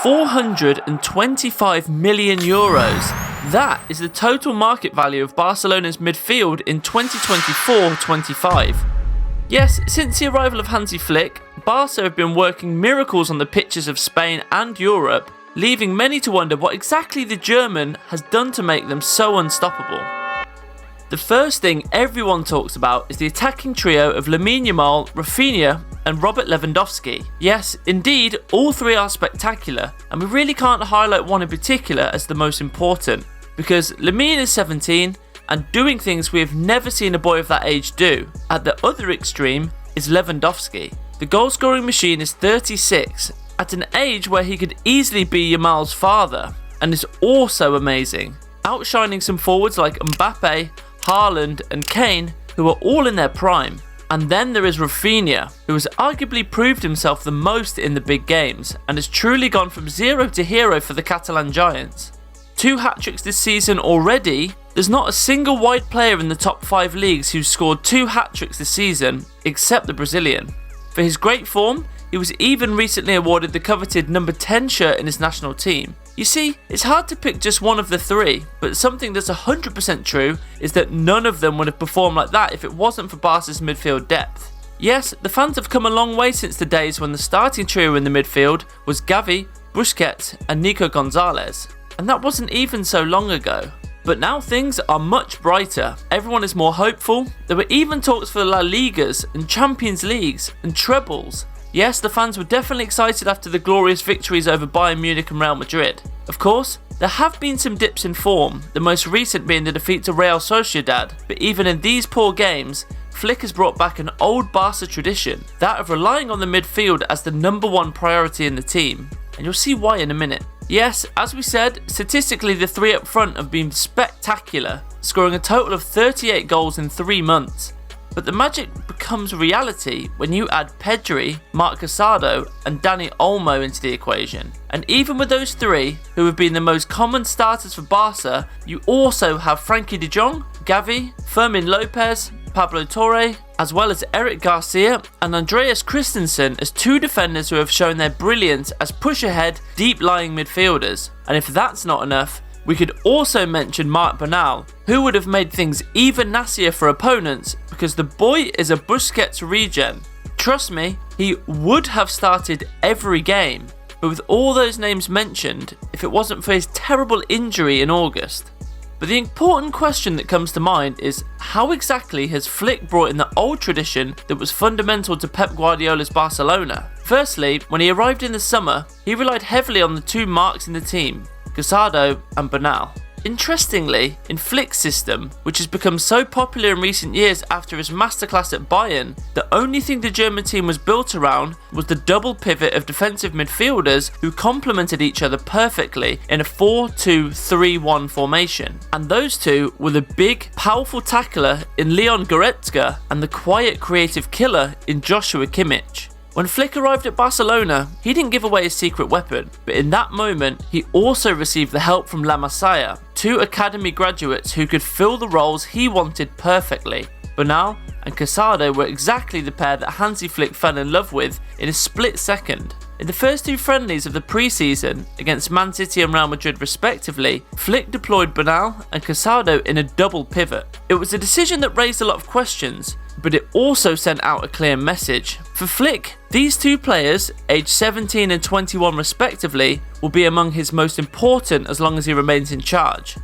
€425 million. That is the total market value of Barcelona's midfield in 2024-25. Yes, since the arrival of Hansi Flick, Barca have been working miracles on the pitches of Spain and Europe, leaving many to wonder what exactly the German has done to make them so unstoppable. The first thing everyone talks about is the attacking trio of Lamine Yamal, Raphinha and Robert Lewandowski. Yes, indeed, all three are spectacular, and we really can't highlight one in particular as the most important, because Lamine is 17 and doing things we have never seen a boy of that age do. At the other extreme is Lewandowski. The goal-scoring machine is 36, at an age where he could easily be Yamal's father, and is also amazing, outshining some forwards like Mbappe, Haaland and Kane, who are all in their prime. And then there is Raphinha, who has arguably proved himself the most in the big games, and has truly gone from zero to hero for the Catalan Giants. 2 hat-tricks this season already. There's not a single wide player in the top 5 leagues who's scored 2 hat-tricks this season, except the Brazilian. For his great form, he was even recently awarded the coveted number 10 shirt in his national team. You see, it's hard to pick just one of the 3, but something that's 100% true is that none of them would have performed like that if it wasn't for Barca's midfield depth. Yes, the fans have come a long way since the days when the starting trio in the midfield was Gavi, Busquets and Nico Gonzalez, and that wasn't even so long ago. But now things are much brighter, everyone is more hopeful. There were even talks for La Ligas and Champions Leagues and trebles. Yes, the fans were definitely excited after the glorious victories over Bayern Munich and Real Madrid. Of course, there have been some dips in form, the most recent being the defeat to Real Sociedad, but even in these poor games, Flick has brought back an old Barca tradition, that of relying on the midfield as the number 1 priority in the team, and you'll see why in a minute. Yes, as we said, statistically the 3 up front have been spectacular, scoring a total of 38 goals in 3 months. But the magic becomes reality when you add Pedri, Marc Casado and Dani Olmo into the equation. And even with those 3, who have been the most common starters for Barca, you also have Frenkie de Jong, Gavi, Fermin Lopez, Pablo Torre, as well as Eric Garcia and Andreas Christensen as 2 defenders who have shown their brilliance as push-ahead, deep-lying midfielders. And if that's not enough, we could also mention Marc Bernal, who would have made things even nastier for opponents because the boy is a Busquets regen. Trust me, he would have started every game, but with all those names mentioned, if it wasn't for his terrible injury in August. But the important question that comes to mind is, how exactly has Flick brought in the old tradition that was fundamental to Pep Guardiola's Barcelona? Firstly, when he arrived in the summer, he relied heavily on the 2 marks in the team, Casado and Bernal. Interestingly, in Flick's system, which has become so popular in recent years after his masterclass at Bayern, the only thing the German team was built around was the double pivot of defensive midfielders who complemented each other perfectly in a 4-2-3-1 formation. And those 2 were the big, powerful tackler in Leon Goretzka and the quiet, creative killer in Joshua Kimmich. When Flick arrived at Barcelona, he didn't give away his secret weapon, but in that moment, he also received the help from La Masia, 2 academy graduates who could fill the roles he wanted perfectly. Bernal and Casado were exactly the pair that Hansi Flick fell in love with in a split second. In the first 2 friendlies of the pre-season, against Man City and Real Madrid respectively, Flick deployed Bernal and Casado in a double pivot. It was a decision that raised a lot of questions, but it also sent out a clear message. For Flick, these 2 players, aged 17 and 21 respectively, will be among his most important as long as he remains in charge.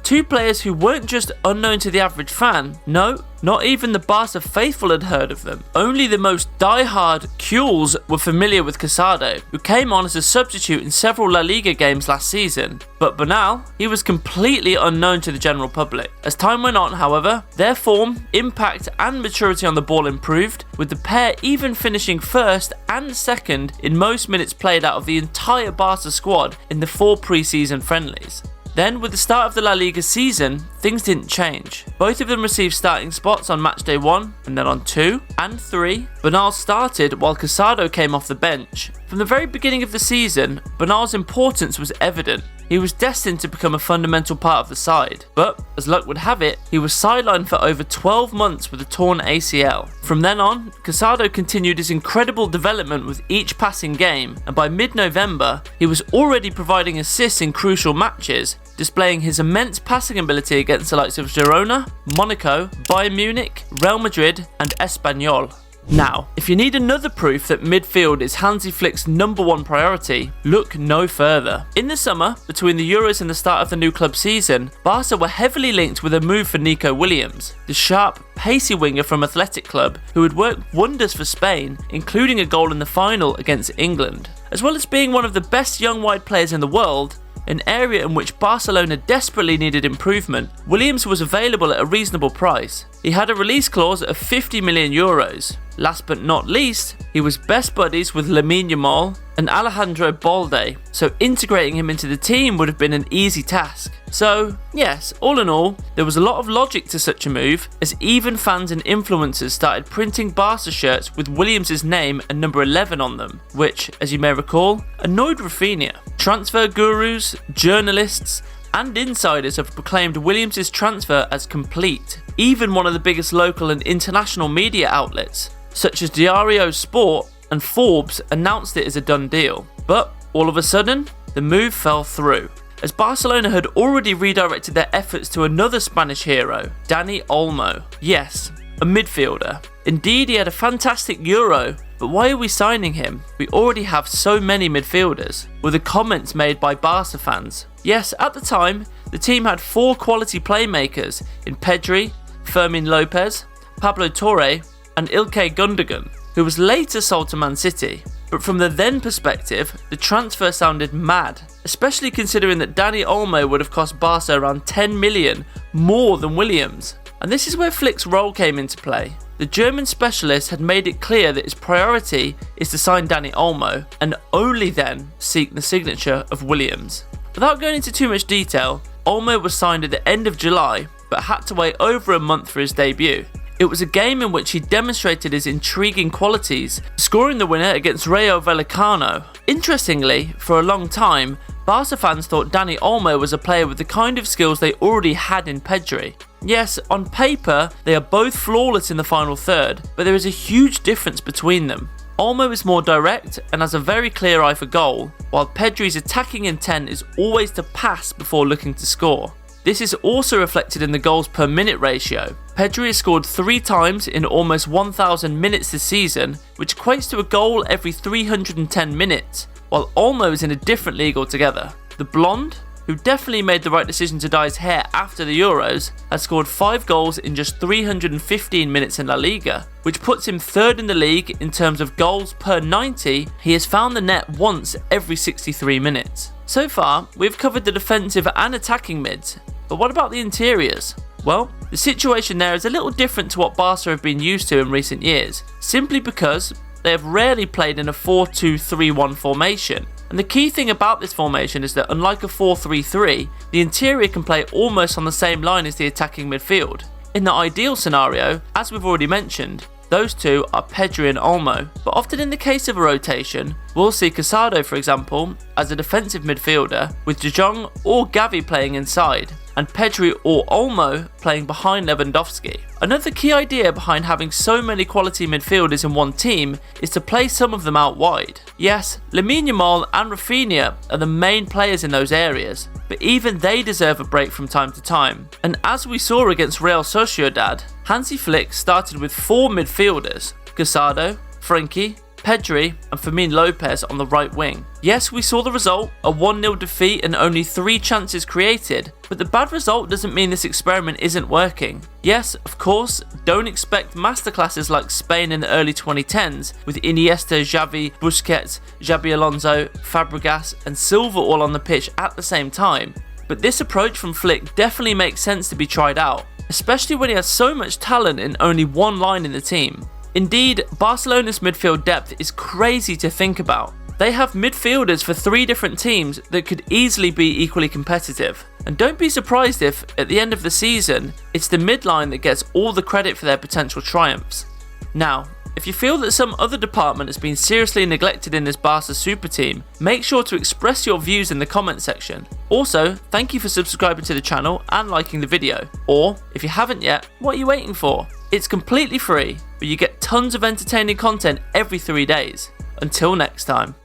2 players who weren't just unknown to the average fan, no, not even the Barca faithful had heard of them. Only the most die-hard Kules were familiar with Casado, who came on as a substitute in several La Liga games last season. But Bernal, he was completely unknown to the general public. As time went on, however, their form, impact and maturity on the ball improved, with the pair even finishing first and second in most minutes played out of the entire Barca squad in the 4 pre-season friendlies. Then, with the start of the La Liga season, things didn't change. Both of them received starting spots on matchday 1, and then on 2 and 3. Bernal started while Casado came off the bench. From the very beginning of the season, Bernal's importance was evident. He he was destined to become a fundamental part of the side. But, as luck would have it, he was sidelined for over 12 months with a torn ACL. From then on, Casado continued his incredible development with each passing game, and by mid-November, he was already providing assists in crucial matches, displaying his immense passing ability against the likes of Girona, Monaco, Bayern Munich, Real Madrid, and Espanyol. Now, if you need another proof that midfield is Hansi Flick's #1 priority, look no further. In the summer, between the Euros and the start of the new club season, Barca were heavily linked with a move for Nico Williams, the sharp, pacey winger from Athletic Club, who had worked wonders for Spain, including a goal in the final against England. As well as being one of the best young wide players in the world, an area in which Barcelona desperately needed improvement, Williams was available at a reasonable price. He had a release clause of 50 million euros. Last but not least, he was best buddies with Lamine Yamal and Alejandro Balde, so integrating him into the team would have been an easy task. So, yes, all in all, there was a lot of logic to such a move, as even fans and influencers started printing Barca shirts with Williams' name and number 11 on them, which, as you may recall, annoyed Raphinha. Transfer gurus, journalists, and insiders have proclaimed Williams' transfer as complete. Even one of the biggest local and international media outlets, such as Diario Sport and Forbes, announced it as a done deal. But, all of a sudden, the move fell through, as Barcelona had already redirected their efforts to another Spanish hero, Dani Olmo. Yes, a midfielder. Indeed, he had a fantastic Euro, but why are we signing him? We already have so many midfielders, were the comments made by Barca fans. Yes, at the time, the team had 4 quality playmakers in Pedri, Fermin Lopez, Pablo Torre, and Ilkay Gundogan, who was later sold to Man City. But from the then perspective, the transfer sounded mad, especially considering that Dani Olmo would have cost Barca around 10 million more than Williams. And this is where Flick's role came into play. The German specialist had made it clear that his priority is to sign Dani Olmo, and only then seek the signature of Williams. Without going into too much detail, Olmo was signed at the end of July, but had to wait over a month for his debut. It was a game in which he demonstrated his intriguing qualities, scoring the winner against Rayo Vallecano. Interestingly, for a long time, Barca fans thought Dani Olmo was a player with the kind of skills they already had in Pedri. Yes, on paper, they are both flawless in the final third, but there is a huge difference between them. Olmo is more direct and has a very clear eye for goal, while Pedri's attacking intent is always to pass before looking to score. This is also reflected in the goals per minute ratio. Pedri has scored 3 times in almost 1,000 minutes this season, which equates to a goal every 310 minutes, while Olmo is in a different league altogether. The blonde, who definitely made the right decision to dye his hair after the Euros, has scored 5 goals in just 315 minutes in La Liga, which puts him 3rd in the league in terms of goals per 90. He has found the net once every 63 minutes. So far, we've covered the defensive and attacking mids, but what about the interiors? Well, the situation there is a little different to what Barca have been used to in recent years, simply because they have rarely played in a 4-2-3-1 formation. And the key thing about this formation is that unlike a 4-3-3, the interior can play almost on the same line as the attacking midfield. In the ideal scenario, as we've already mentioned, those two are Pedri and Olmo, but often in the case of a rotation, we'll see Casado, for example, as a defensive midfielder, with De Jong or Gavi playing inside, and Pedri or Olmo playing behind Lewandowski. Another key idea behind having so many quality midfielders in one team is to play some of them out wide. Yes, Lamine Yamal and Raphinha are the main players in those areas, but even they deserve a break from time to time. And as we saw against Real Sociedad, Hansi Flick started with 4 midfielders: Casado, Frenkie, Pedri and Fermin Lopez on the right wing. Yes, we saw the result, a 1-0 defeat and only 3 chances created, but the bad result doesn't mean this experiment isn't working. Yes, of course, don't expect masterclasses like Spain in the early 2010s with Iniesta, Xavi, Busquets, Xabi Alonso, Fabregas and Silva all on the pitch at the same time, but this approach from Flick definitely makes sense to be tried out, especially when he has so much talent in only one line in the team. Indeed, Barcelona's midfield depth is crazy to think about. They have midfielders for 3 different teams that could easily be equally competitive. And don't be surprised if, at the end of the season, it's the midline that gets all the credit for their potential triumphs. Now, if you feel that some other department has been seriously neglected in this Barca super team, make sure to express your views in the comment section. Also, thank you for subscribing to the channel and liking the video. Or, if you haven't yet, what are you waiting for? It's completely free, but you get tons of entertaining content every 3 days. Until next time.